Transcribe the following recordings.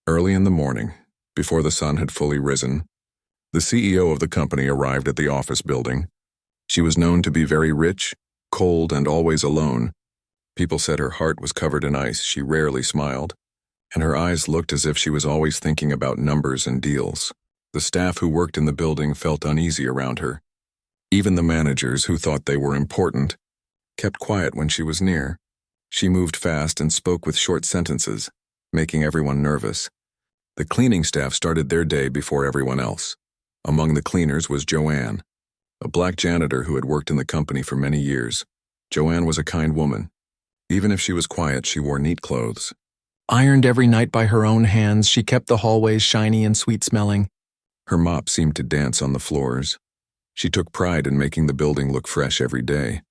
Early in the morning, before the sun had fully risen, the CEO of the company arrived at the office building. She was known to be very rich, cold, and always alone. People said her heart was covered in ice, she rarely smiled, and her eyes looked as if she was always thinking about numbers and deals. The staff who worked in the building felt uneasy around her. Even the managers, who thought they were important, kept quiet when she was near. She moved fast and spoke with short sentences, making everyone nervous. The cleaning staff started their day before everyone else. Among the cleaners was Joanne, a black janitor who had worked in the company for many years. Joanne was a kind woman. Even if she was quiet, she wore neat clothes. Ironed every night by her own hands, she kept the hallways shiny and sweet-smelling. Her mop seemed to dance on the floors. She took pride in making the building look fresh every day.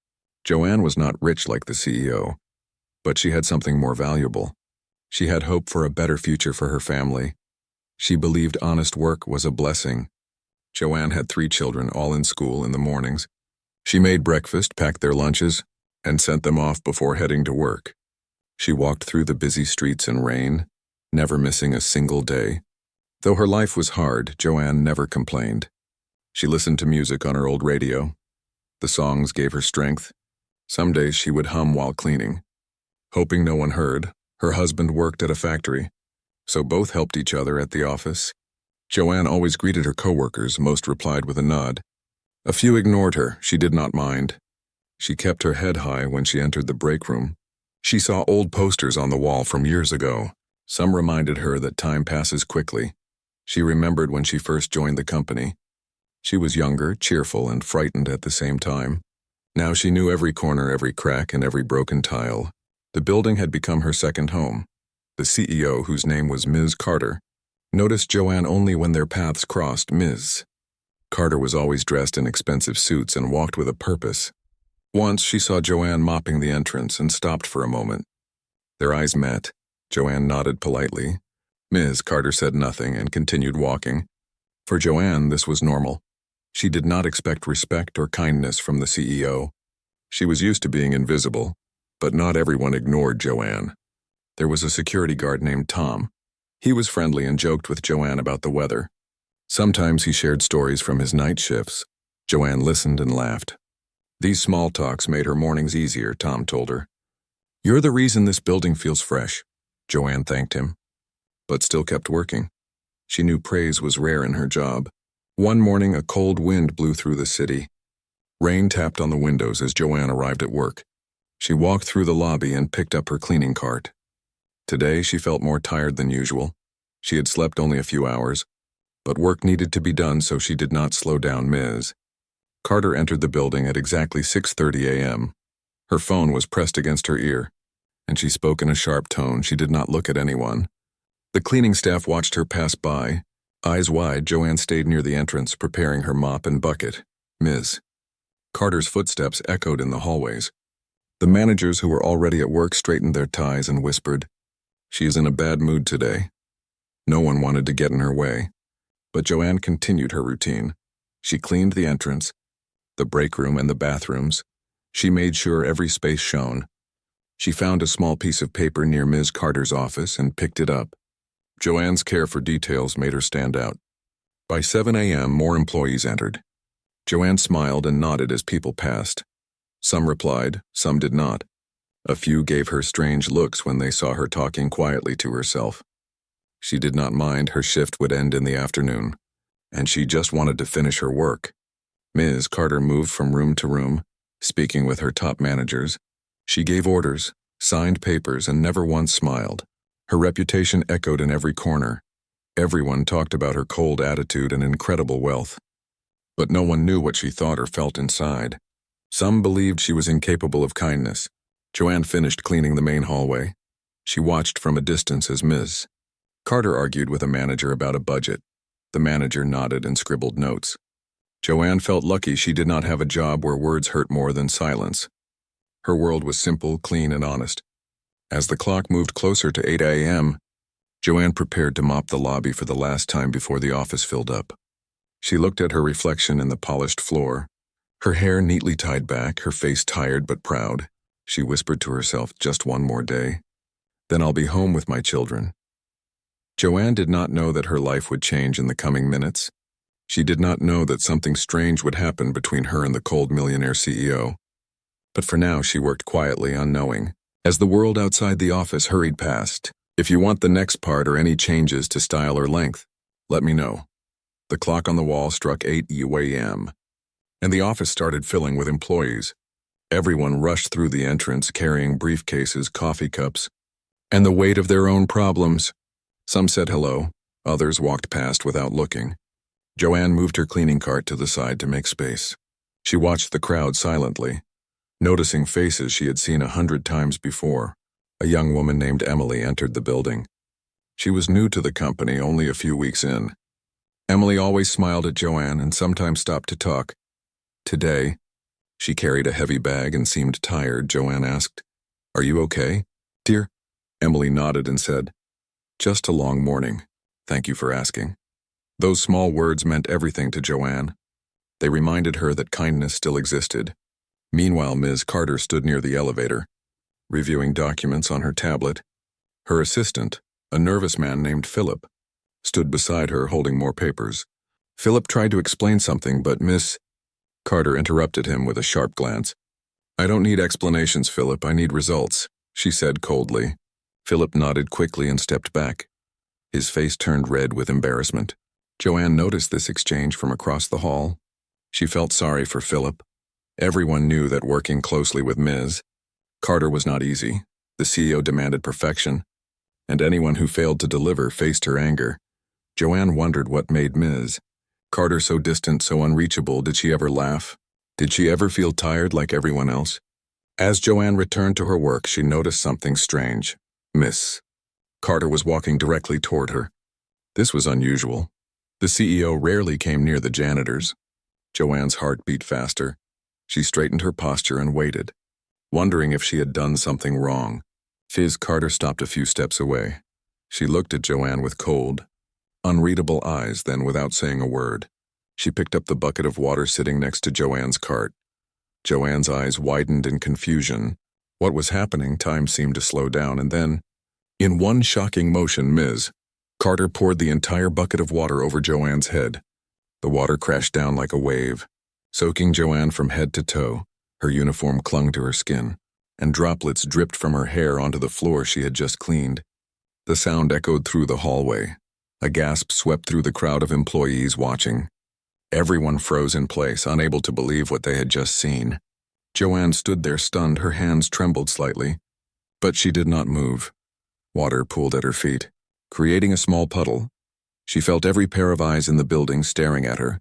Joanne was not rich like the CEO, but she had something more valuable. She had hope for a better future for her family. She believed honest work was a blessing. Joanne had 3 children, all in school in the mornings. She made breakfast, packed their lunches, and sent them off before heading to work. She walked through the busy streets in rain, never missing a single day. Though her life was hard, Joanne never complained. She listened to music on her old radio. The songs gave her strength. Some days she would hum while cleaning. Hoping no one heard, her husband worked at a factory, so both helped each other at the office. Joanne always greeted her coworkers, most replied with a nod. A few ignored her, she did not mind. She kept her head high when she entered the break room. She saw old posters on the wall from years ago. Some reminded her that time passes quickly. She remembered when she first joined the company. She was younger, cheerful, and frightened at the same time. Now she knew every corner, every crack, and every broken tile. The building had become her second home. The CEO, whose name was Ms. Carter, noticed Joanne only when their paths crossed. Ms. Carter was always dressed in expensive suits and walked with a purpose. Once she saw Joanne mopping the entrance and stopped for a moment. Their eyes met. Joanne nodded politely. Ms. Carter said nothing and continued walking. For Joanne, this was normal. She did not expect respect or kindness from the CEO. She was used to being invisible, but not everyone ignored Joanne. There was a security guard named Tom. He was friendly and joked with Joanne about the weather. Sometimes he shared stories from his night shifts. Joanne listened and laughed. These small talks made her mornings easier, Tom told her. "You're the reason this building feels fresh," Joanne thanked him, but still kept working. She knew praise was rare in her job. One morning, a cold wind blew through the city. Rain tapped on the windows as Joanne arrived at work. She walked through the lobby and picked up her cleaning cart. Today, she felt more tired than usual. She had slept only a few hours, but work needed to be done, so she did not slow down. Ms. Carter entered the building at exactly 6:30 a.m. Her phone was pressed against her ear, and she spoke in a sharp tone. She did not look at anyone. The cleaning staff watched her pass by. Eyes wide, Joanne stayed near the entrance, preparing her mop and bucket. Ms. Carter's footsteps echoed in the hallways. The managers who were already at work straightened their ties and whispered, "She is in a bad mood today." No one wanted to get in her way, but Joanne continued her routine. She cleaned the entrance, the break room, and the bathrooms. She made sure every space shone. She found a small piece of paper near Ms. Carter's office and picked it up. Joanne's care for details made her stand out. By 7 a.m., more employees entered. Joanne smiled and nodded as people passed. Some replied, some did not. A few gave her strange looks when they saw her talking quietly to herself. She did not mind. Her shift would end in the afternoon, and she just wanted to finish her work. Ms. Carter moved from room to room, speaking with her top managers. She gave orders, signed papers, and never once smiled. Her reputation echoed in every corner. Everyone talked about her cold attitude and incredible wealth. But no one knew what she thought or felt inside. Some believed she was incapable of kindness. Joanne finished cleaning the main hallway. She watched from a distance as Ms. Carter argued with a manager about a budget. The manager nodded and scribbled notes. Joanne felt lucky she did not have a job where words hurt more than silence. Her world was simple, clean, and honest. As the clock moved closer to 8 a.m., Joanne prepared to mop the lobby for the last time before the office filled up. She looked at her reflection in the polished floor, her hair neatly tied back, her face tired but proud. She whispered to herself, "Just one more day. Then I'll be home with my children." Joanne did not know that her life would change in the coming minutes. She did not know that something strange would happen between her and the cold millionaire CEO. But for now, she worked quietly, unknowing, as the world outside the office hurried past. If you want the next part or any changes to style or length, let me know. The clock on the wall struck 8 a.m., and the office started filling with employees. Everyone rushed through the entrance carrying briefcases, coffee cups, and the weight of their own problems. Some said hello, others walked past without looking. Joanne moved her cleaning cart to the side to make space. She watched the crowd silently, noticing faces she had seen 100 times before. A young woman named Emily entered the building. She was new to the company, only a few weeks in. Emily always smiled at Joanne and sometimes stopped to talk. Today, she carried a heavy bag and seemed tired. Joanne asked, "Are you okay, dear?" Emily nodded and said, "Just a long morning. Thank you for asking." Those small words meant everything to Joanne. They reminded her that kindness still existed. Meanwhile, Ms. Carter stood near the elevator, reviewing documents on her tablet. Her assistant, a nervous man named Philip, stood beside her holding more papers. Philip tried to explain something, but Miss Carter interrupted him with a sharp glance. "I don't need explanations, Philip. I need results," she said coldly. Philip nodded quickly and stepped back. His face turned red with embarrassment. Joanne noticed this exchange from across the hall. She felt sorry for Philip. Everyone knew that working closely with Ms. Carter was not easy. The CEO demanded perfection, and anyone who failed to deliver faced her anger. Joanne wondered what made Ms. Carter so distant, so unreachable. Did she ever laugh? Did she ever feel tired like everyone else? As Joanne returned to her work, she noticed something strange. Miss Carter was walking directly toward her. This was unusual. The CEO rarely came near the janitors. Joanne's heart beat faster. She straightened her posture and waited, wondering if she had done something wrong. Ms. Carter stopped a few steps away. She looked at Joanne with cold, unreadable eyes, then without saying a word, she picked up the bucket of water sitting next to Joanne's cart. Joanne's eyes widened in confusion. What was happening? Time seemed to slow down, and then, in one shocking motion, Ms. Carter poured the entire bucket of water over Joanne's head. The water crashed down like a wave, soaking Joanne from head to toe. Her uniform clung to her skin, and droplets dripped from her hair onto the floor she had just cleaned. The sound echoed through the hallway. A gasp swept through the crowd of employees watching. Everyone froze in place, unable to believe what they had just seen. Joanne stood there stunned, her hands trembled slightly, but she did not move. Water pooled at her feet, creating a small puddle. She felt every pair of eyes in the building staring at her.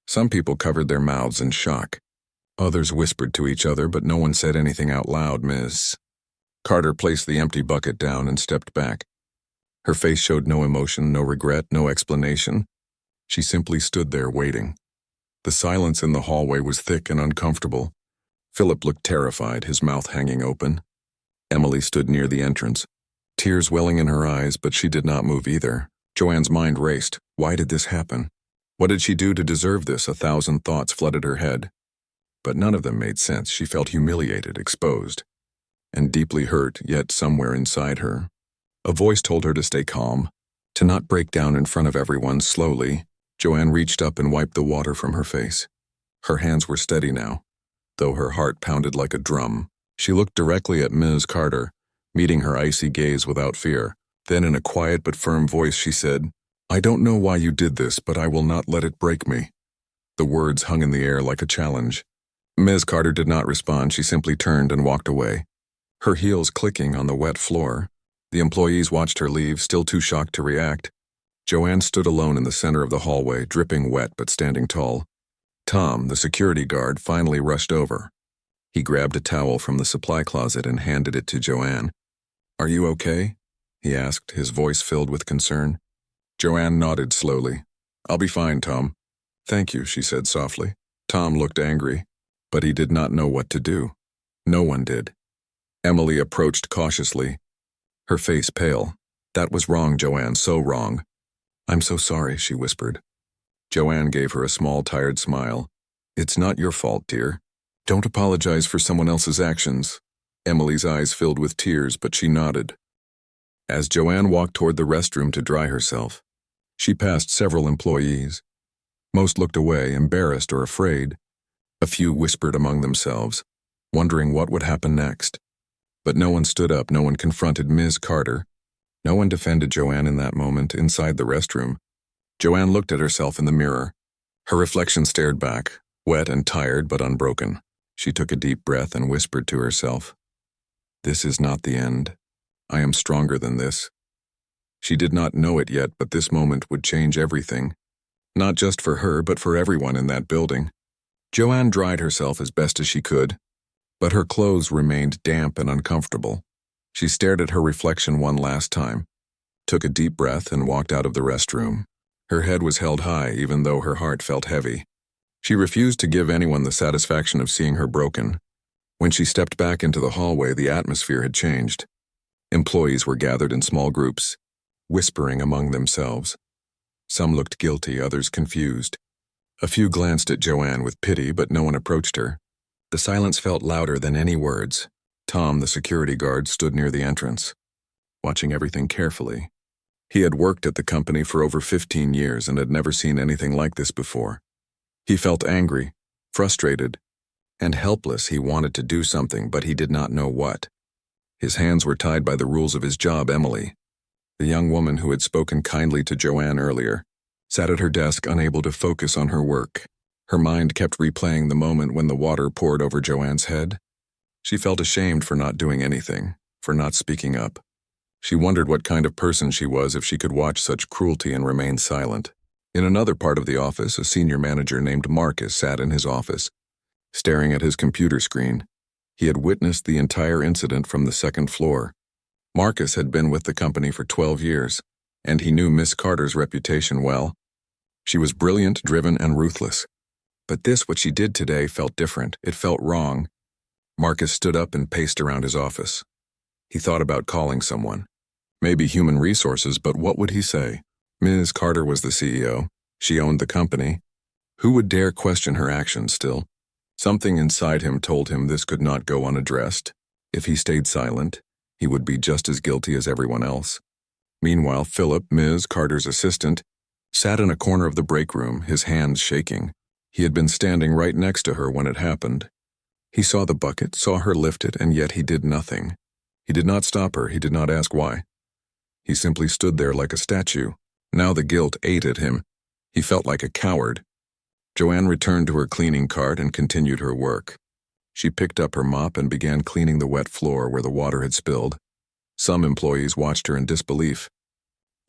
Some people covered their mouths in shock. Others whispered to each other, but no one said anything out loud. Ms. Carter placed the empty bucket down and stepped back. Her face showed no emotion, no regret, no explanation. She simply stood there waiting. The silence in the hallway was thick and uncomfortable. Philip looked terrified, his mouth hanging open. Emily stood near the entrance, tears welling in her eyes, but she did not move either. Joanne's mind raced. Why did this happen? What did she do to deserve this? 1,000 thoughts flooded her head. But none of them made sense. She felt humiliated, exposed, and deeply hurt, yet somewhere inside her, a voice told her to stay calm, to not break down in front of everyone. Slowly, Joanne reached up and wiped the water from her face. Her hands were steady now, though her heart pounded like a drum. She looked directly at Ms. Carter, meeting her icy gaze without fear. Then in a quiet but firm voice she said, "I don't know why you did this, but I will not let it break me." The words hung in the air like a challenge. Ms. Carter did not respond. She simply turned and walked away, her heels clicking on the wet floor. The employees watched her leave, still too shocked to react. Joanne stood alone in the center of the hallway, dripping wet but standing tall. Tom, the security guard, finally rushed over. He grabbed a towel from the supply closet and handed it to Joanne. "Are you okay?" he asked, his voice filled with concern. Joanne nodded slowly. "I'll be fine, Tom." "Thank you," she said softly. Tom looked angry, but he did not know what to do. No one did. Emily approached cautiously, her face pale. "That was wrong, Joanne, so wrong." "I'm so sorry," she whispered. Joanne gave her a small, tired smile. "It's not your fault, dear. Don't apologize for someone else's actions." Emily's eyes filled with tears, but she nodded. As Joanne walked toward the restroom to dry herself, she passed several employees. Most looked away, embarrassed or afraid. A few whispered among themselves, wondering what would happen next. But no one stood up, no one confronted Ms. Carter. No one defended Joanne in that moment inside the restroom. Joanne looked at herself in the mirror. Her reflection stared back, wet and tired but unbroken. She took a deep breath and whispered to herself, "This is not the end. I am stronger than this." She did not know it yet, but this moment would change everything. Not just for her, but for everyone in that building. Joanne dried herself as best as she could, but her clothes remained damp and uncomfortable. She stared at her reflection one last time, took a deep breath and walked out of the restroom. Her head was held high even though her heart felt heavy. She refused to give anyone the satisfaction of seeing her broken. When she stepped back into the hallway, the atmosphere had changed. Employees were gathered in small groups, whispering among themselves. Some looked guilty, others confused. A few glanced at Joanne with pity, but no one approached her. The silence felt louder than any words. Tom, the security guard, stood near the entrance, watching everything carefully. He had worked at the company for over 15 years and had never seen anything like this before. He felt angry, frustrated, and helpless. He wanted to do something, but he did not know what. His hands were tied by the rules of his job. Emily, the young woman who had spoken kindly to Joanne earlier, sat at her desk unable to focus on her work. Her mind kept replaying the moment when the water poured over Joanne's head. She felt ashamed for not doing anything, for not speaking up. She wondered what kind of person she was if she could watch such cruelty and remain silent. In another part of the office, a senior manager named Marcus sat in his office, staring at his computer screen. He had witnessed the entire incident from the second floor. Marcus had been with the company for 12 years, and he knew Miss Carter's reputation well. She was brilliant, driven, and ruthless. But what she did today, felt different. It felt wrong. Marcus stood up and paced around his office. He thought about calling someone. Maybe human resources, but what would he say? Ms. Carter was the CEO. She owned the company. Who would dare question her actions still? Something inside him told him this could not go unaddressed. If he stayed silent, he would be just as guilty as everyone else. Meanwhile, Philip, Ms. Carter's assistant, sat in a corner of the break room, his hands shaking. He had been standing right next to her when it happened. He saw the bucket, saw her lift it, and yet he did nothing. He did not stop her, he did not ask why. He simply stood there like a statue. Now the guilt ate at him. He felt like a coward. Joanne returned to her cleaning cart and continued her work. She picked up her mop and began cleaning the wet floor where the water had spilled. Some employees watched her in disbelief.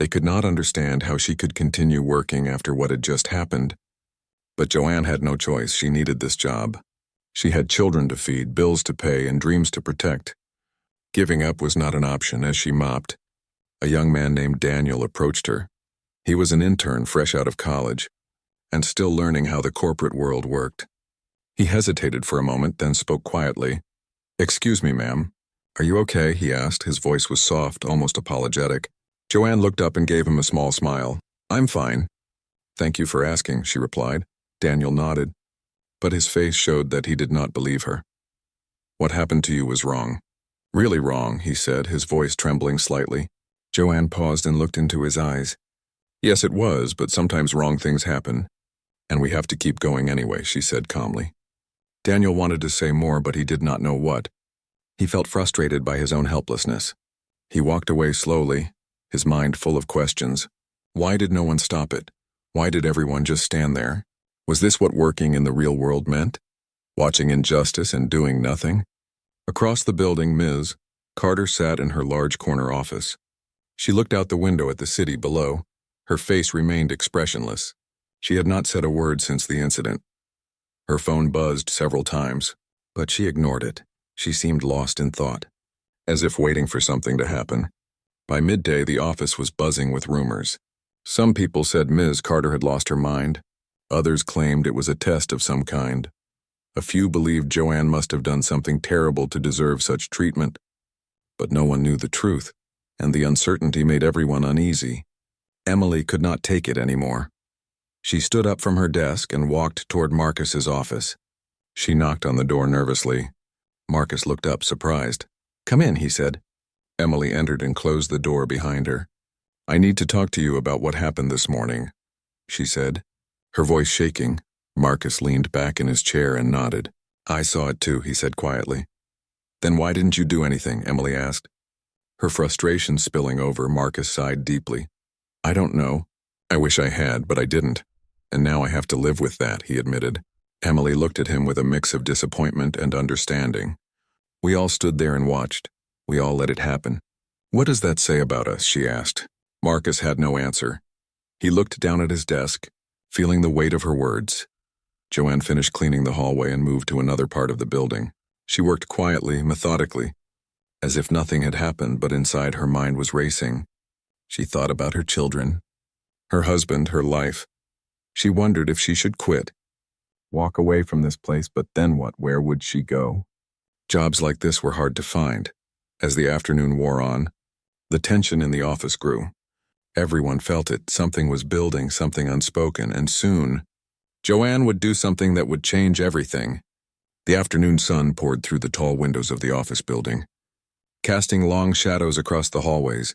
They could not understand how she could continue working after what had just happened. But Joanne had no choice. She needed this job. She had children to feed, bills to pay, and dreams to protect. Giving up was not an option. As she mopped, a young man named Daniel approached her. He was an intern fresh out of college, and still learning how the corporate world worked. He hesitated for a moment, then spoke quietly. "Excuse me, ma'am. Are you okay?" he asked. His voice was soft, almost apologetic. Joanne looked up and gave him a small smile. "I'm fine." "Thank you for asking," she replied. Daniel nodded, but his face showed that he did not believe her. "What happened to you was wrong." "Really wrong," he said, his voice trembling slightly. Joanne paused and looked into his eyes. "Yes, it was, but sometimes wrong things happen, and we have to keep going anyway," she said calmly. Daniel wanted to say more, but he did not know what. He felt frustrated by his own helplessness. He walked away slowly, his mind full of questions. Why did no one stop it? Why did everyone just stand there? Was this what working in the real world meant? Watching injustice and doing nothing? Across the building, Ms. Carter sat in her large corner office. She looked out the window at the city below. Her face remained expressionless. She had not said a word since the incident. Her phone buzzed several times, but she ignored it. She seemed lost in thought, as if waiting for something to happen. By midday, the office was buzzing with rumors. Some people said Ms. Carter had lost her mind. Others claimed it was a test of some kind. A few believed Joanne must have done something terrible to deserve such treatment. But no one knew the truth, and the uncertainty made everyone uneasy. Emily could not take it anymore. She stood up from her desk and walked toward Marcus's office. She knocked on the door nervously. Marcus looked up, surprised. "Come in," he said. Emily entered and closed the door behind her. "I need to talk to you about what happened this morning," she said, her voice shaking. Marcus leaned back in his chair and nodded. "I saw it too," he said quietly. "Then why didn't you do anything?" Emily asked. Her frustration spilling over, Marcus sighed deeply. "I don't know. I wish I had, but I didn't. And now I have to live with that," he admitted. Emily looked at him with a mix of disappointment and understanding. "We all stood there and watched. We all let it happen." "What does that say about us?" she asked. Marcus had no answer. He looked down at his desk, feeling the weight of her words. Joanne finished cleaning the hallway and moved to another part of the building. She worked quietly, methodically, as if nothing had happened, but inside her mind was racing. She thought about her children, her husband, her life. She wondered if she should quit. Walk away from this place, but then what? Where would she go? Jobs like this were hard to find. As the afternoon wore on, the tension in the office grew. Everyone felt it. Something was building, something unspoken, and soon, Joanne would do something that would change everything. The afternoon sun poured through the tall windows of the office building, casting long shadows across the hallways.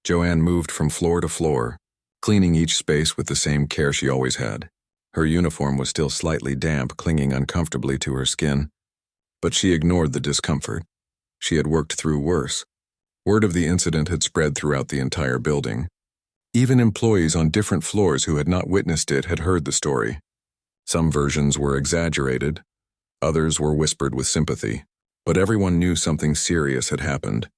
Joanne moved from floor to floor, cleaning each space with the same care she always had. Her uniform was still slightly damp, clinging uncomfortably to her skin. But she ignored the discomfort. She had worked through worse. Word of the incident had spread throughout the entire building. Even employees on different floors who had not witnessed it had heard the story. Some versions were exaggerated, others were whispered with sympathy, but everyone knew something serious had happened.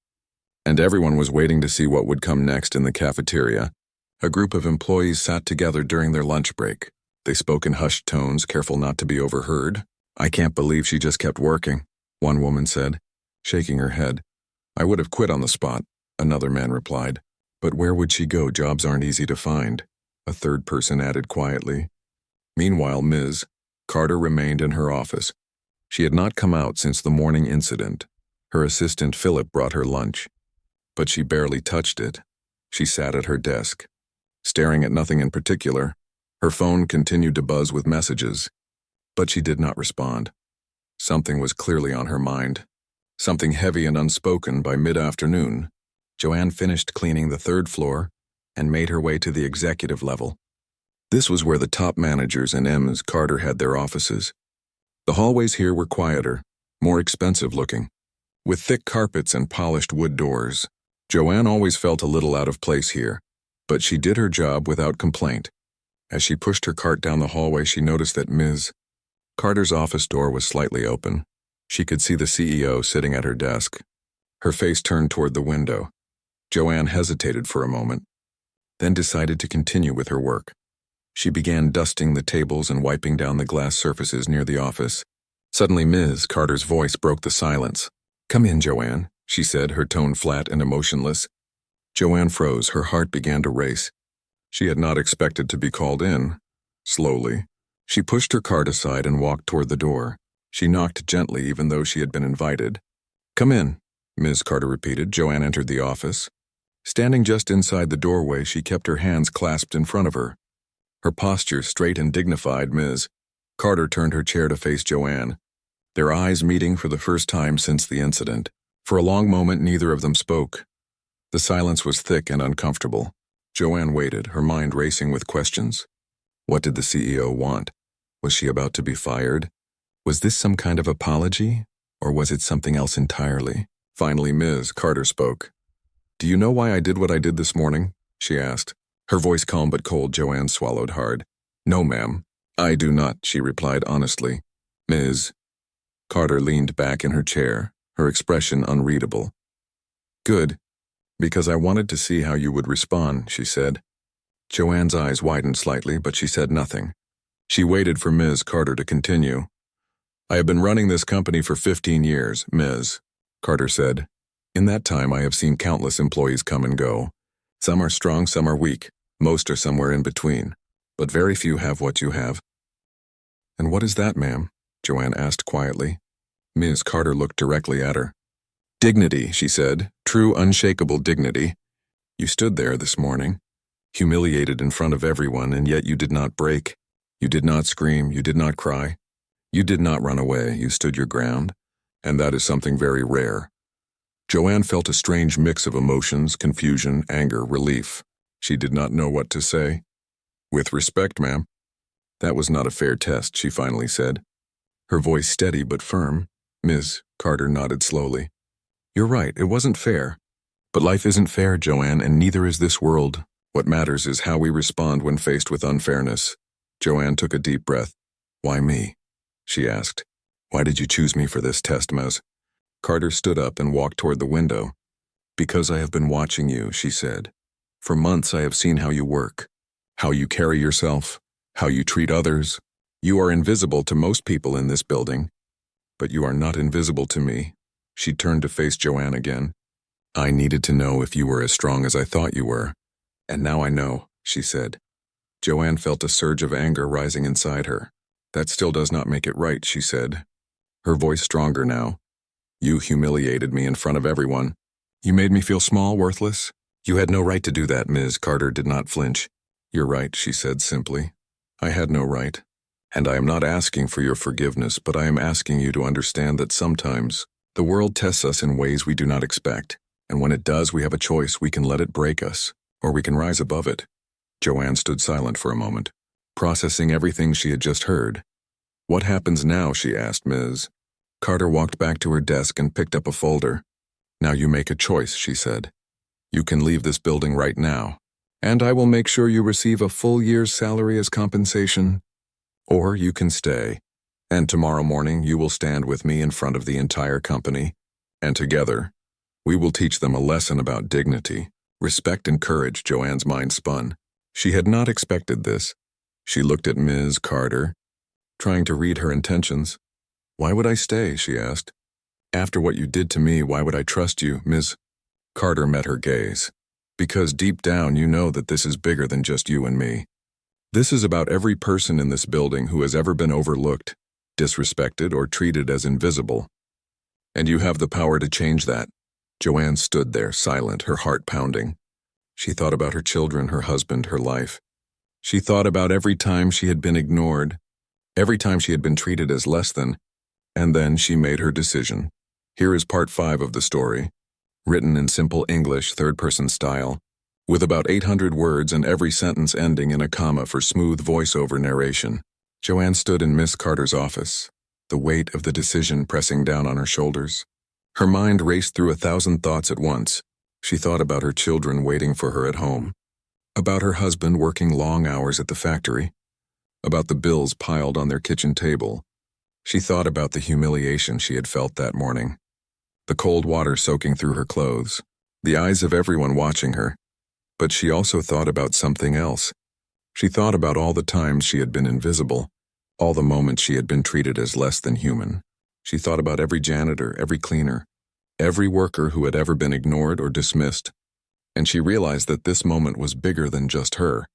And everyone was waiting to see what would come next in the cafeteria. A group of employees sat together during their lunch break. They spoke in hushed tones, careful not to be overheard. "I can't believe she just kept working," one woman said, shaking her head. "I would have quit on the spot," another man replied. "But where would she go? Jobs aren't easy to find," a third person added quietly. Meanwhile, Ms. Carter remained in her office. She had not come out since the morning incident. Her assistant Philip brought her lunch, but she barely touched it. She sat at her desk, staring at nothing in particular. Her phone continued to buzz with messages, but she did not respond. Something was clearly on her mind, something heavy and unspoken. By mid-afternoon, Joanne finished cleaning the third floor and made her way to the executive level. This was where the top managers and Ms. Carter had their offices. The hallways here were quieter, more expensive looking, with thick carpets and polished wood doors. Joanne always felt a little out of place here, but she did her job without complaint. As she pushed her cart down the hallway, she noticed that Ms. Carter's office door was slightly open. She could see the CEO sitting at her desk, her face turned toward the window. Joanne hesitated for a moment, then decided to continue with her work. She began dusting the tables and wiping down the glass surfaces near the office. Suddenly, Ms. Carter's voice broke the silence. "Come in, Joanne," she said, her tone flat and emotionless. Joanne froze, her heart began to race. She had not expected to be called in. Slowly, she pushed her cart aside and walked toward the door. She knocked gently, even though she had been invited. "Come in," Ms. Carter repeated. Joanne entered the office. Standing just inside the doorway, she kept her hands clasped in front of her, her posture straight and dignified. Ms. Carter turned her chair to face Joanne, their eyes meeting for the first time since the incident. For a long moment, neither of them spoke. The silence was thick and uncomfortable. Joanne waited, her mind racing with questions. What did the CEO want? Was she about to be fired? Was this some kind of apology, or was it something else entirely? Finally, Ms. Carter spoke. "Do you know why I did what I did this morning?" she asked. Her voice calm but cold. Joanne swallowed hard. "No, ma'am. I do not," she replied honestly. Ms. Carter leaned back in her chair, her expression unreadable. "Good, because I wanted to see how you would respond," she said. Joanne's eyes widened slightly, but she said nothing. She waited for Ms. Carter to continue. "I have been running this company for 15 years, Ms. Carter said. "In that time, I have seen countless employees come and go. Some are strong, some are weak. Most are somewhere in between. But very few have what you have." "And what is that, ma'am?" Joanne asked quietly. Ms. Carter looked directly at her. "Dignity," she said. "True, unshakable dignity. You stood there this morning, humiliated in front of everyone, and yet you did not break. You did not scream, you did not cry. You did not run away, you stood your ground, and that is something very rare. Joanne felt a strange mix of emotions, confusion, anger, relief. She did not know what to say. "With respect, ma'am." "That was not a fair test," she finally said, her voice steady but firm. "Ms. Carter nodded slowly. "You're right, it wasn't fair. But life isn't fair, Joanne, and neither is this world. What matters is how we respond when faced with unfairness." Joanne took a deep breath. "Why me?" she asked. "Why did you choose me for this test, Ms.?" Carter stood up and walked toward the window. "Because I have been watching you," she said. "For months I have seen how you work, how you carry yourself, how you treat others. You are invisible to most people in this building, but you are not invisible to me." She turned to face Joanne again. "I needed to know if you were as strong as I thought you were. And now I know," she said. Joanne felt a surge of anger rising inside her. "That still does not make it right," she said, her voice stronger now. "You humiliated me in front of everyone. You made me feel small, worthless. You had no right to do that." Ms. Carter did not flinch. "You're right," she said simply. "I had no right. And I am not asking for your forgiveness, but I am asking you to understand that sometimes the world tests us in ways we do not expect, and when it does, we have a choice. We can let it break us, or we can rise above it." Joanne stood silent for a moment, processing everything she had just heard. "What happens now?" she asked Ms. Carter walked back to her desk and picked up a folder. "Now you make a choice," she said. "You can leave this building right now, and I will make sure you receive a full year's salary as compensation. Or you can stay, and tomorrow morning you will stand with me in front of the entire company, and together, we will teach them a lesson about dignity, respect, and courage." Joanne's mind spun. She had not expected this. She looked at Ms. Carter, trying to read her intentions. "Why would I stay?" she asked. "After what you did to me, why would I trust you?" Ms. Carter met her gaze. "Because deep down you know that this is bigger than just you and me. This is about every person in this building who has ever been overlooked, disrespected, or treated as invisible. And you have the power to change that." Joanne stood there, silent, her heart pounding. She thought about her children, her husband, her life. She thought about every time she had been ignored, every time she had been treated as less than, and then she made her decision. Here is part 5 of the story, written in simple English, third-person style, with about 800 words and every sentence ending in a comma for smooth voiceover narration. Joanne stood in Miss Carter's office, the weight of the decision pressing down on her shoulders. Her mind raced through 1,000 thoughts at once. She thought about her children waiting for her at home, about her husband working long hours at the factory, about the bills piled on their kitchen table. She thought about the humiliation she had felt that morning, the cold water soaking through her clothes, the eyes of everyone watching her. But she also thought about something else. She thought about all the times she had been invisible, all the moments she had been treated as less than human. She thought about every janitor, every cleaner, every worker who had ever been ignored or dismissed. And she realized that this moment was bigger than just her.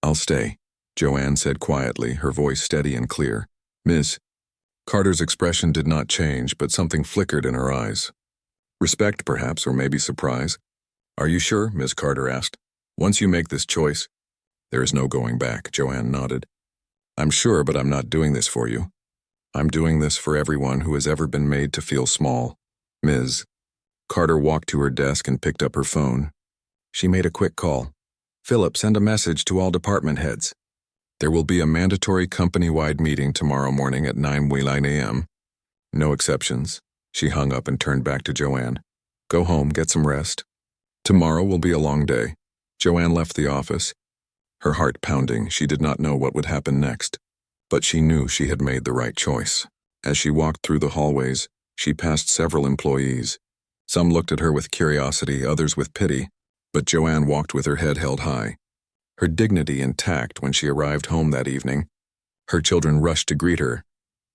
"I'll stay," Joanne said quietly, her voice steady and clear. "Miss." Carter's expression did not change, but something flickered in her eyes. Respect, perhaps, or maybe surprise. "Are you sure?" Miss Carter asked. "Once you make this choice, there is no going back." Joanne nodded. "I'm sure, but I'm not doing this for you. I'm doing this for everyone who has ever been made to feel small." Ms. Carter walked to her desk and picked up her phone. She made a quick call. "Philip, send a message to all department heads. There will be a mandatory company-wide meeting tomorrow morning at 9 a.m. No exceptions." She hung up and turned back to Joanne. "Go home, get some rest. Tomorrow will be a long day." Joanne left the office, her heart pounding. She did not know what would happen next, but she knew she had made the right choice. As she walked through the hallways, she passed several employees. Some looked at her with curiosity, others with pity, but Joanne walked with her head held high, her dignity intact. When she arrived home that evening, her children rushed to greet her.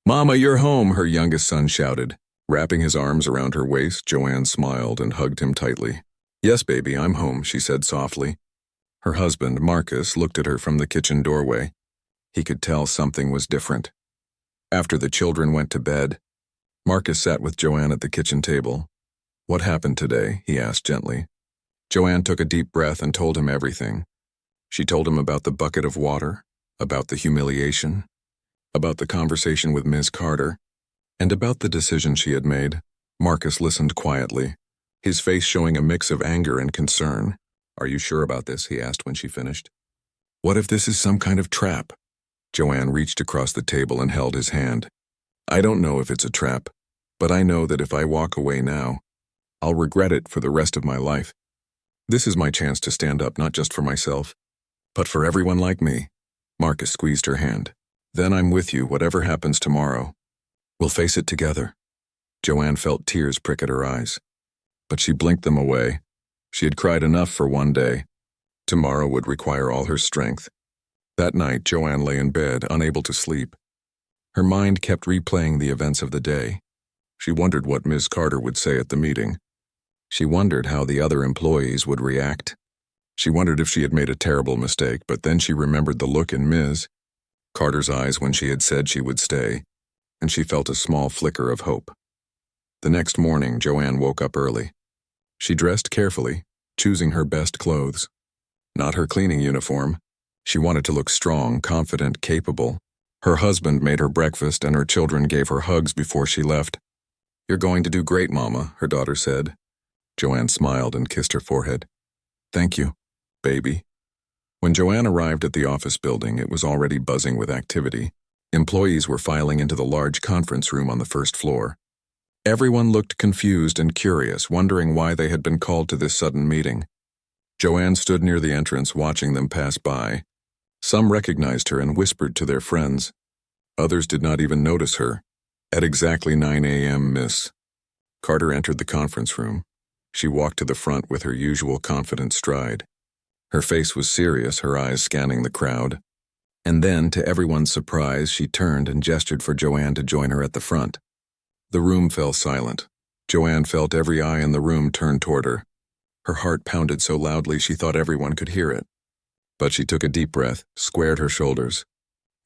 "Mama, you're home," her youngest son shouted. Wrapping his arms around her waist, Joanne smiled and hugged him tightly. "Yes, baby, I'm home," she said softly. Her husband, Marcus, looked at her from the kitchen doorway. He could tell something was different. After the children went to bed, Marcus sat with Joanne at the kitchen table. "What happened today?" he asked gently. Joanne took a deep breath and told him everything. She told him about the bucket of water, about the humiliation, about the conversation with Ms. Carter, and about the decision she had made. Marcus listened quietly, his face showing a mix of anger and concern. "Are you sure about this?" he asked when she finished. "What if this is some kind of trap?" Joanne reached across the table and held his hand. "I don't know if it's a trap, but I know that if I walk away now, I'll regret it for the rest of my life. This is my chance to stand up not just for myself, but for everyone like me." Marcus squeezed her hand. "Then I'm with you whatever happens tomorrow. We'll face it together." Joanne felt tears prick at her eyes, but she blinked them away. She had cried enough for one day. Tomorrow would require all her strength. That night, Joanne lay in bed, unable to sleep. Her mind kept replaying the events of the day. She wondered what Ms. Carter would say at the meeting. She wondered how the other employees would react. She wondered if she had made a terrible mistake, but then she remembered the look in Ms. Carter's eyes when she had said she would stay, and she felt a small flicker of hope. The next morning, Joanne woke up early. She dressed carefully, choosing her best clothes. Not her cleaning uniform. She wanted to look strong, confident, capable. Her husband made her breakfast and her children gave her hugs before she left. "You're going to do great, Mama," her daughter said. Joanne smiled and kissed her forehead. "Thank you, baby." When Joanne arrived at the office building, it was already buzzing with activity. Employees were filing into the large conference room on the first floor. Everyone looked confused and curious, wondering why they had been called to this sudden meeting. Joanne stood near the entrance watching them pass by. Some recognized her and whispered to their friends. Others did not even notice her. At exactly 9 a.m., Miss Carter entered the conference room. She walked to the front with her usual confident stride. Her face was serious, her eyes scanning the crowd. And then, to everyone's surprise, she turned and gestured for Joanne to join her at the front. The room fell silent. Joanne felt every eye in the room turn toward her. Her heart pounded so loudly she thought everyone could hear it. But she took a deep breath, squared her shoulders,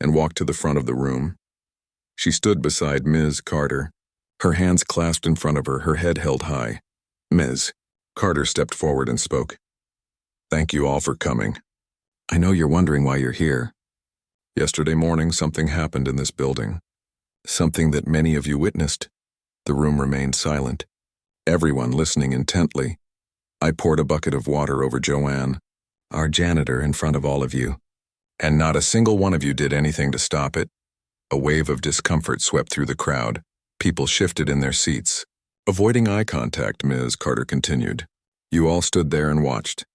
and walked to the front of the room. She stood beside Ms. Carter, her hands clasped in front of her, her head held high. "Ms. Carter stepped forward and spoke. "Thank you all for coming. I know you're wondering why you're here. Yesterday morning, something happened in this building. Something that many of you witnessed." The room remained silent, everyone listening intently. I poured a bucket of water over Joanne, our janitor, in front of all of you. And not a single one of you did anything to stop it. A wave of discomfort swept through the crowd. People shifted in their seats. Avoiding eye contact, Ms. Carter continued. You all stood there and watched.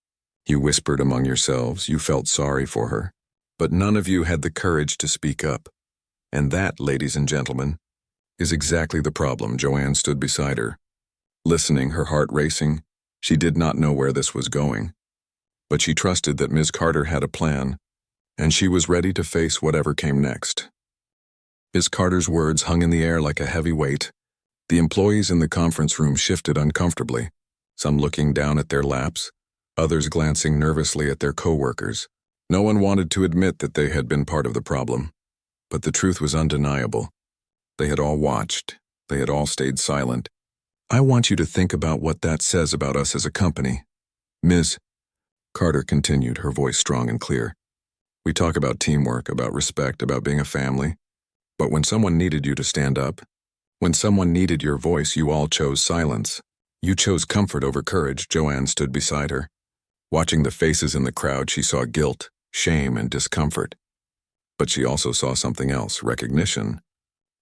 You whispered among yourselves, you felt sorry for her. But none of you had the courage to speak up. And that, ladies and gentlemen, is exactly the problem. Joanne stood beside her. Listening, her heart racing, she did not know where this was going. But she trusted that Ms. Carter had a plan, and she was ready to face whatever came next. Ms. Carter's words hung in the air like a heavy weight. The employees in the conference room shifted uncomfortably, some looking down at their laps, others glancing nervously at their co-workers. No one wanted to admit that they had been part of the problem. But the truth was undeniable. They had all watched. They had all stayed silent. I want you to think about what that says about us as a company. Ms. Carter continued, her voice strong and clear. We talk about teamwork, about respect, about being a family. But when someone needed you to stand up, when someone needed your voice, you all chose silence. You chose comfort over courage. Joanne stood beside her. Watching the faces in the crowd, she saw guilt, shame, and discomfort. But she also saw something else, recognition.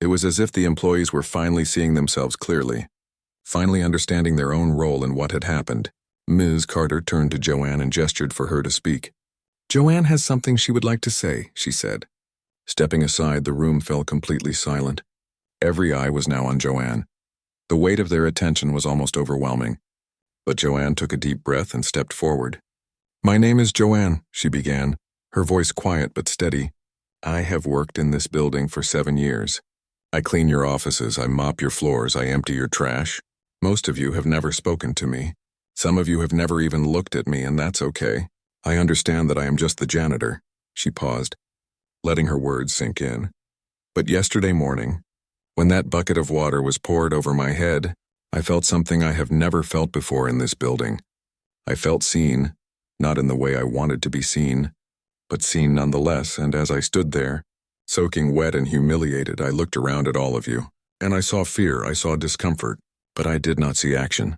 It was as if the employees were finally seeing themselves clearly, finally understanding their own role in what had happened. Ms. Carter turned to Joanne and gestured for her to speak. Joanne has something she would like to say, she said. Stepping aside, the room fell completely silent. Every eye was now on Joanne. The weight of their attention was almost overwhelming. But Joanne took a deep breath and stepped forward. My name is Joanne, she began, her voice quiet but steady. I have worked in this building for 7 years. I clean your offices, I mop your floors, I empty your trash. Most of you have never spoken to me. Some of you have never even looked at me, and that's okay. I understand that I am just the janitor. She paused, letting her words sink in. But yesterday morning, when that bucket of water was poured over my head, I felt something I have never felt before in this building. I felt seen, not in the way I wanted to be seen, but seen nonetheless, and as I stood there, soaking wet and humiliated, I looked around at all of you, and I saw fear, I saw discomfort, but I did not see action.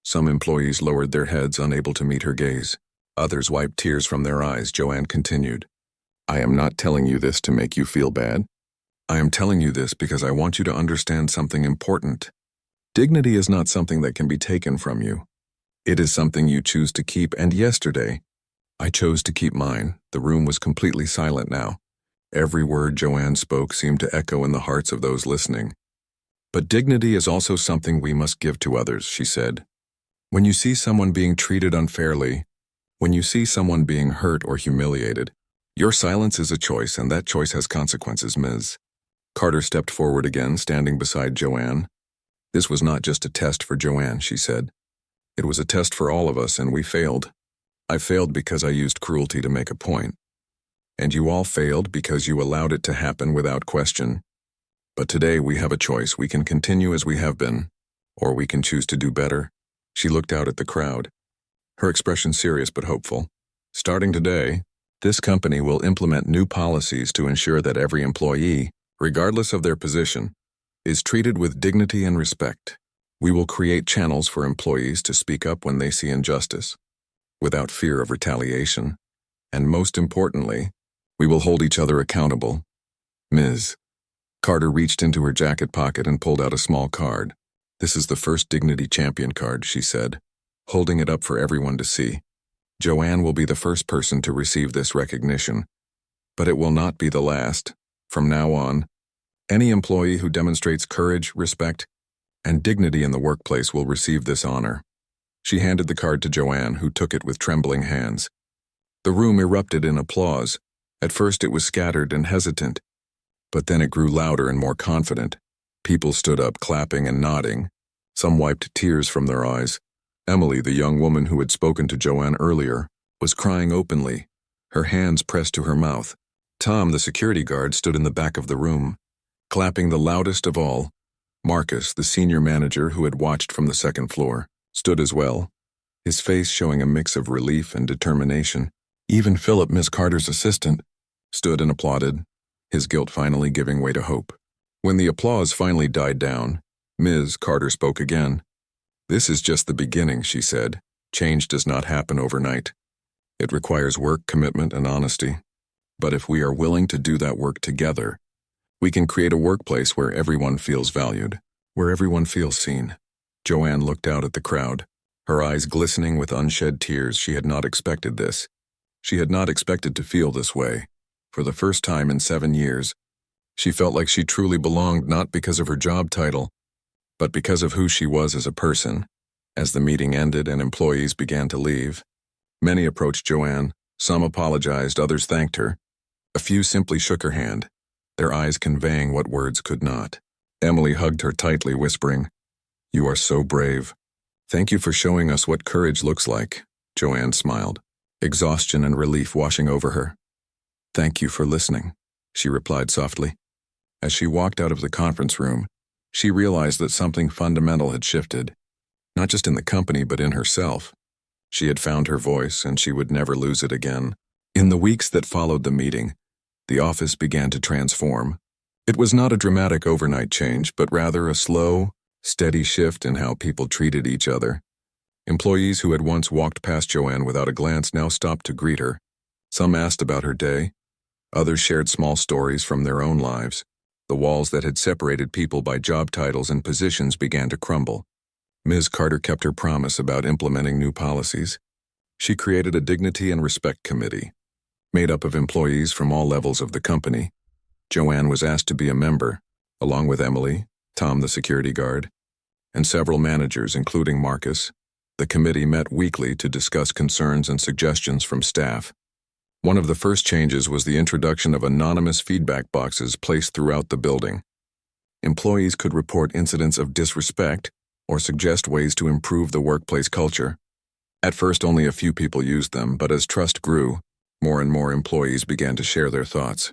Some employees lowered their heads, unable to meet her gaze. Others wiped tears from their eyes. Joanne continued, I am not telling you this to make you feel bad. I am telling you this because I want you to understand something important. Dignity is not something that can be taken from you. It is something you choose to keep, and yesterday, I chose to keep mine. The room was completely silent now. Every word Joanne spoke seemed to echo in the hearts of those listening. But dignity is also something we must give to others, she said. When you see someone being treated unfairly, when you see someone being hurt or humiliated, your silence is a choice, and that choice has consequences, Ms. Carter stepped forward again, standing beside Joanne. This was not just a test for Joanne, she said. It was a test for all of us, and we failed. I failed because I used cruelty to make a point. And you all failed because you allowed it to happen without question. But today we have a choice. We can continue as we have been, or we can choose to do better. She looked out at the crowd, her expression serious but hopeful. Starting today, this company will implement new policies to ensure that every employee, regardless of their position, is treated with dignity and respect. We will create channels for employees to speak up when they see injustice, without fear of retaliation. And most importantly, we will hold each other accountable. Ms. Carter reached into her jacket pocket and pulled out a small card. This is the first Dignity Champion card, she said, holding it up for everyone to see. Joanne will be the first person to receive this recognition. But it will not be the last. From now on, any employee who demonstrates courage, respect, and dignity in the workplace will receive this honor. She handed the card to Joanne, who took it with trembling hands. The room erupted in applause. At first it was scattered and hesitant, but then it grew louder and more confident. People stood up, clapping and nodding. Some wiped tears from their eyes. Emily, the young woman who had spoken to Joanne earlier, was crying openly, her hands pressed to her mouth. Tom, the security guard, stood in the back of the room, clapping the loudest of all. Marcus, the senior manager who had watched from the second floor, stood as well, his face showing a mix of relief and determination. Even Philip, Miss Carter's assistant, stood and applauded, his guilt finally giving way to hope. When the applause finally died down, Ms. Carter spoke again. This is just the beginning, she said. Change does not happen overnight. It requires work, commitment, and honesty. But if we are willing to do that work together, we can create a workplace where everyone feels valued, where everyone feels seen. Joanne looked out at the crowd, her eyes glistening with unshed tears. She had not expected this. She had not expected to feel this way. For the first time in 7 years, she felt like she truly belonged, not because of her job title, but because of who she was as a person. As the meeting ended and employees began to leave, many approached Joanne. Some apologized, others thanked her. A few simply shook her hand, their eyes conveying what words could not. Emily hugged her tightly, whispering, "You are so brave. Thank you for showing us what courage looks like." Joanne smiled, exhaustion and relief washing over her. "Thank you for listening," she replied softly. As she walked out of the conference room, she realized that something fundamental had shifted, not just in the company but in herself. She had found her voice, and she would never lose it again. In the weeks that followed the meeting, the office began to transform. It was not a dramatic overnight change, but rather a slow, steady shift in how people treated each other. Employees who had once walked past Joanne without a glance now stopped to greet her. Some asked about her day. Others shared small stories from their own lives. The walls that had separated people by job titles and positions began to crumble. Ms. Carter kept her promise about implementing new policies. She created a Dignity and Respect Committee, made up of employees from all levels of the company. Joanne was asked to be a member, along with Emily, Tom the security guard, and several managers, including Marcus. The committee met weekly to discuss concerns and suggestions from staff. One of the first changes was the introduction of anonymous feedback boxes placed throughout the building. Employees could report incidents of disrespect or suggest ways to improve the workplace culture. At first, only a few people used them, but as trust grew, more and more employees began to share their thoughts.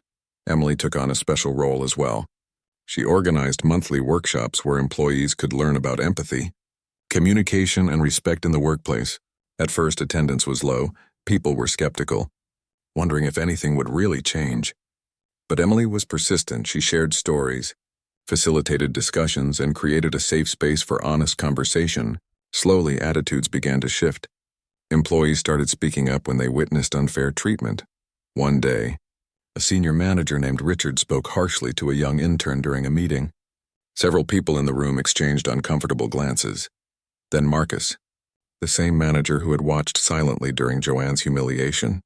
Emily took on a special role as well. She organized monthly workshops where employees could learn about empathy, communication, and respect in the workplace. At first, attendance was low. People were skeptical, wondering if anything would really change. But Emily was persistent. She shared stories, facilitated discussions, and created a safe space for honest conversation. Slowly, attitudes began to shift. Employees started speaking up when they witnessed unfair treatment. One day, a senior manager named Richard spoke harshly to a young intern during a meeting. Several people in the room exchanged uncomfortable glances. Then Marcus, the same manager who had watched silently during Joanne's humiliation,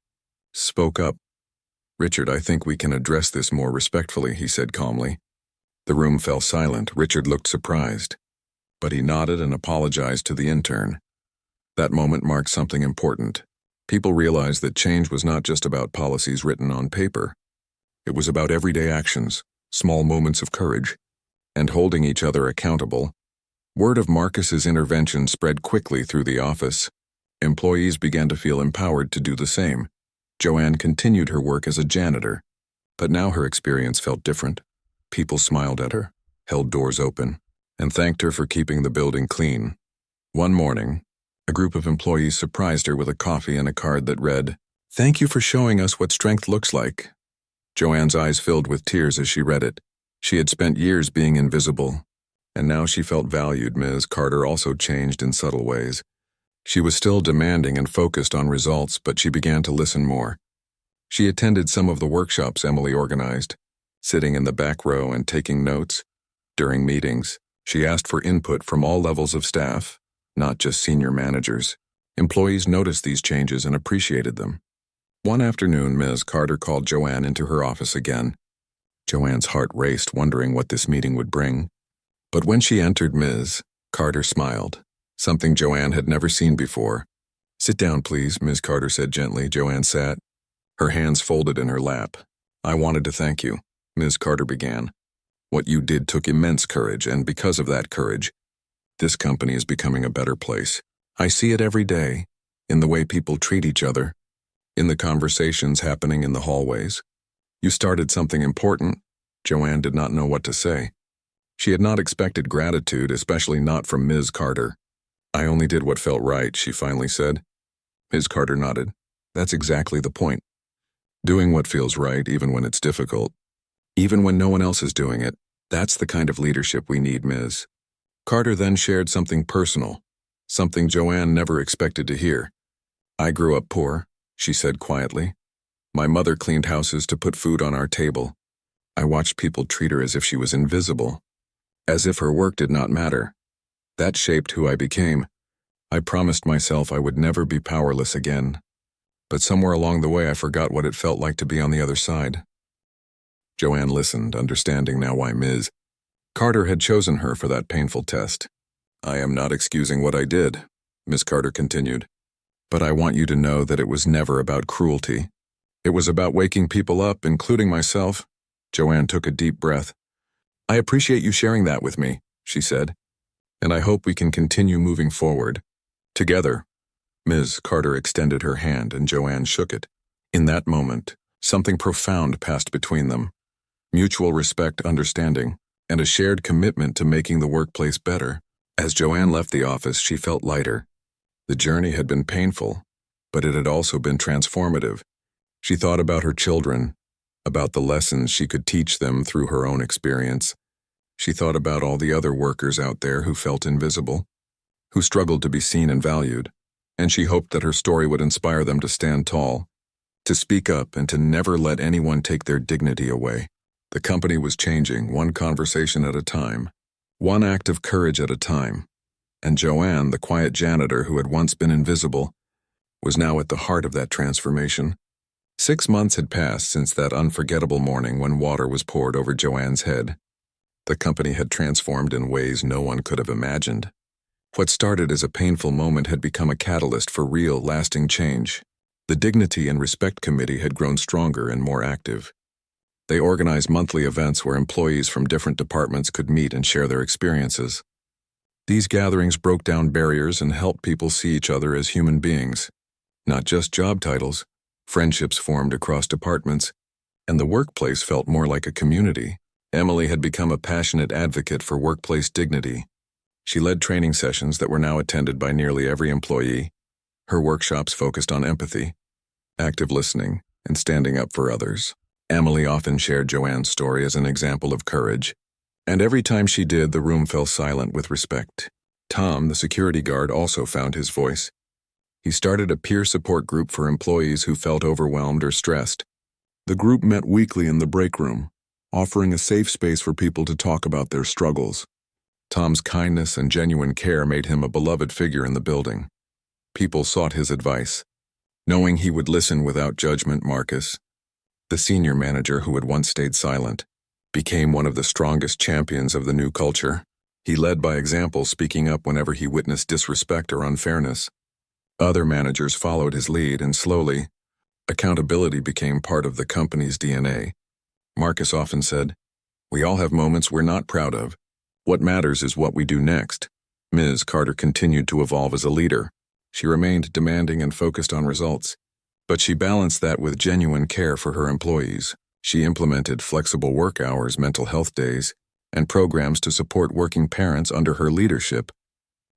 spoke up. "Richard, I think we can address this more respectfully," he said calmly. The room fell silent. Richard looked surprised, but he nodded and apologized to the intern. That moment marked something important. People realized that change was not just about policies written on paper. It was about everyday actions, small moments of courage, and holding each other accountable. Word of Marcus's intervention spread quickly through the office. Employees began to feel empowered to do the same. Joanne continued her work as a janitor, but now her experience felt different. People smiled at her, held doors open, and thanked her for keeping the building clean. One morning, a group of employees surprised her with a coffee and a card that read, "Thank you for showing us what strength looks like." Joanne's eyes filled with tears as she read it. She had spent years being invisible, and now she felt valued. Ms. Carter also changed in subtle ways. She was still demanding and focused on results, but she began to listen more. She attended some of the workshops Emily organized, sitting in the back row and taking notes. During meetings, she asked for input from all levels of staff, not just senior managers. Employees noticed these changes and appreciated them. One afternoon, Ms. Carter called Joanne into her office again. Joanne's heart raced, wondering what this meeting would bring. But when she entered, Ms. Carter smiled, something Joanne had never seen before. "Sit down, please," Ms. Carter said gently. Joanne sat, her hands folded in her lap. "I wanted to thank you," Ms. Carter began. "What you did took immense courage, and because of that courage, this company is becoming a better place. I see it every day, in the way people treat each other, in the conversations happening in the hallways. You started something important." Joanne did not know what to say. She had not expected gratitude, especially not from Ms. Carter. "I only did what felt right," she finally said. Ms. Carter nodded. "That's exactly the point. Doing what feels right, even when it's difficult. Even when no one else is doing it. That's the kind of leadership we need, Ms. Carter then shared something personal, something Joanne never expected to hear. "I grew up poor," she said quietly. "My mother cleaned houses to put food on our table. I watched people treat her as if she was invisible, as if her work did not matter. That shaped who I became. I promised myself I would never be powerless again. But somewhere along the way I forgot what it felt like to be on the other side." Joanne listened, understanding now why Ms. Carter had chosen her for that painful test. "I am not excusing what I did," Ms. Carter continued. "But I want you to know that it was never about cruelty. It was about waking people up, including myself." Joanne took a deep breath. "I appreciate you sharing that with me," she said, "and I hope we can continue moving forward. Together." Ms. Carter extended her hand and Joanne shook it. In that moment, something profound passed between them. Mutual respect, understanding, and a shared commitment to making the workplace better. As Joanne left the office, she felt lighter. The journey had been painful, but it had also been transformative. She thought about her children, about the lessons she could teach them through her own experience. She thought about all the other workers out there who felt invisible, who struggled to be seen and valued, and she hoped that her story would inspire them to stand tall, to speak up, and to never let anyone take their dignity away. The company was changing, one conversation at a time, one act of courage at a time, and Joanne, the quiet janitor who had once been invisible, was now at the heart of that transformation. 6 months had passed since that unforgettable morning when water was poured over Joanne's head. The company had transformed in ways no one could have imagined. What started as a painful moment had become a catalyst for real, lasting change. The Dignity and Respect Committee had grown stronger and more active. They organized monthly events where employees from different departments could meet and share their experiences. These gatherings broke down barriers and helped people see each other as human beings. Not just job titles, friendships formed across departments, and the workplace felt more like a community. Emily had become a passionate advocate for workplace dignity. She led training sessions that were now attended by nearly every employee. Her workshops focused on empathy, active listening, and standing up for others. Emily often shared Joanne's story as an example of courage, and every time she did, the room fell silent with respect. Tom, the security guard, also found his voice. He started a peer support group for employees who felt overwhelmed or stressed. The group met weekly in the break room, offering a safe space for people to talk about their struggles. Tom's kindness and genuine care made him a beloved figure in the building. People sought his advice, knowing he would listen without judgment. Marcus, the senior manager who had once stayed silent, became one of the strongest champions of the new culture. He led by example, speaking up whenever he witnessed disrespect or unfairness. Other managers followed his lead, and slowly, accountability became part of the company's DNA. Marcus often said, "We all have moments we're not proud of. What matters is what we do next." Ms. Carter continued to evolve as a leader. She remained demanding and focused on results, but she balanced that with genuine care for her employees. She implemented flexible work hours, mental health days, and programs to support working parents under her leadership.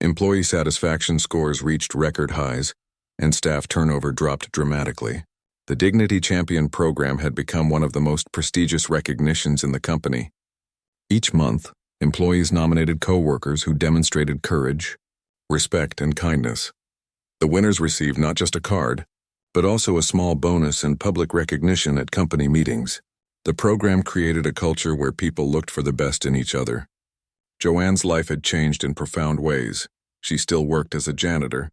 Employee satisfaction scores reached record highs, and staff turnover dropped dramatically. The Dignity Champion program had become one of the most prestigious recognitions in the company. Each month, employees nominated coworkers who demonstrated courage, respect, and kindness. The winners received not just a card, but also a small bonus and public recognition at company meetings. The program created a culture where people looked for the best in each other. Joanne's life had changed in profound ways. She still worked as a janitor,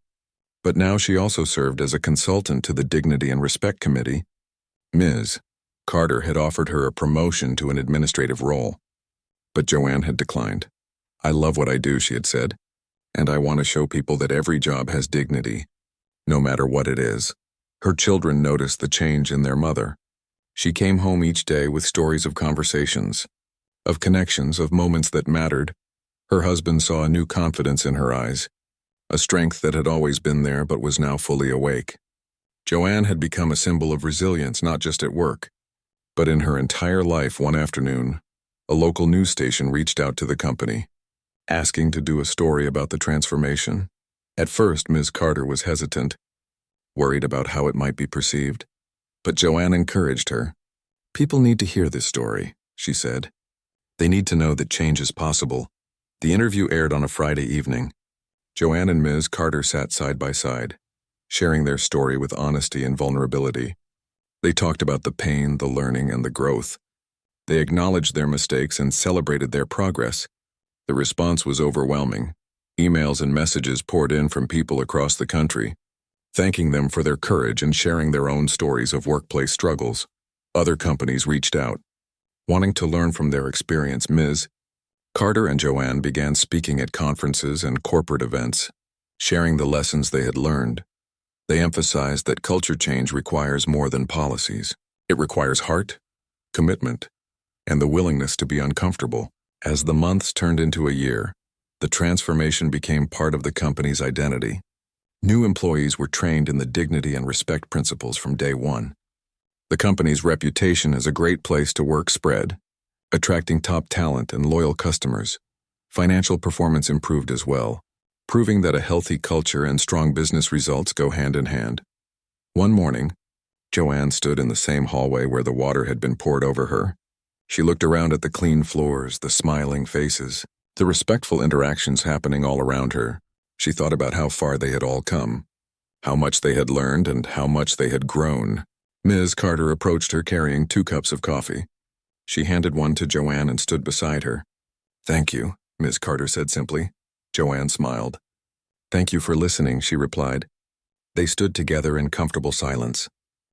but now she also served as a consultant to the Dignity and Respect Committee. Ms. Carter had offered her a promotion to an administrative role, but Joanne had declined. "I love what I do," she had said, "and I want to show people that every job has dignity, no matter what it is." Her children noticed the change in their mother. She came home each day with stories of conversations, of connections, of moments that mattered. Her husband saw a new confidence in her eyes, a strength that had always been there but was now fully awake. Joanne had become a symbol of resilience, not just at work, but in her entire life. One afternoon, a local news station reached out to the company, asking to do a story about the transformation. At first, Ms. Carter was hesitant, worried about how it might be perceived. But Joanne encouraged her. "People need to hear this story," she said. "They need to know that change is possible." The interview aired on a Friday evening. Joanne and Ms. Carter sat side by side, sharing their story with honesty and vulnerability. They talked about the pain, the learning, and the growth. They acknowledged their mistakes and celebrated their progress. The response was overwhelming. Emails and messages poured in from people across the country, thanking them for their courage and sharing their own stories of workplace struggles. Other companies reached out, wanting to learn from their experience. Ms. Carter and Joanne began speaking at conferences and corporate events, sharing the lessons they had learned. They emphasized that culture change requires more than policies. It requires heart, commitment, and the willingness to be uncomfortable. As the months turned into a year, the transformation became part of the company's identity. New employees were trained in the dignity and respect principles from day one. The company's reputation as a great place to work spread, attracting top talent and loyal customers. Financial performance improved as well, proving that a healthy culture and strong business results go hand in hand. One morning, Joanne stood in the same hallway where the water had been poured over her. She looked around at the clean floors, the smiling faces, the respectful interactions happening all around her. She thought about how far they had all come, how much they had learned, and how much they had grown. Ms. Carter approached her carrying 2 cups of coffee. She handed one to Joanne and stood beside her. "Thank you," Ms. Carter said simply. Joanne smiled. "Thank you for listening," she replied. They stood together in comfortable silence.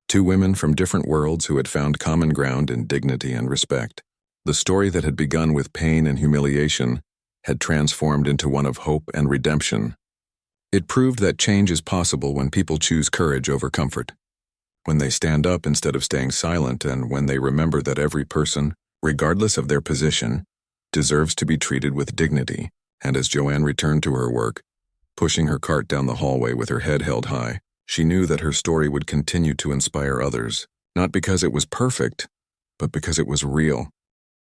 2 women from different worlds who had found common ground in dignity and respect. The story that had begun with pain and humiliation had transformed into one of hope and redemption. It proved that change is possible when people choose courage over comfort, when they stand up instead of staying silent, and when they remember that every person, regardless of their position, deserves to be treated with dignity. And as Joanne returned to her work, pushing her cart down the hallway with her head held high, she knew that her story would continue to inspire others, not because it was perfect, but because it was real.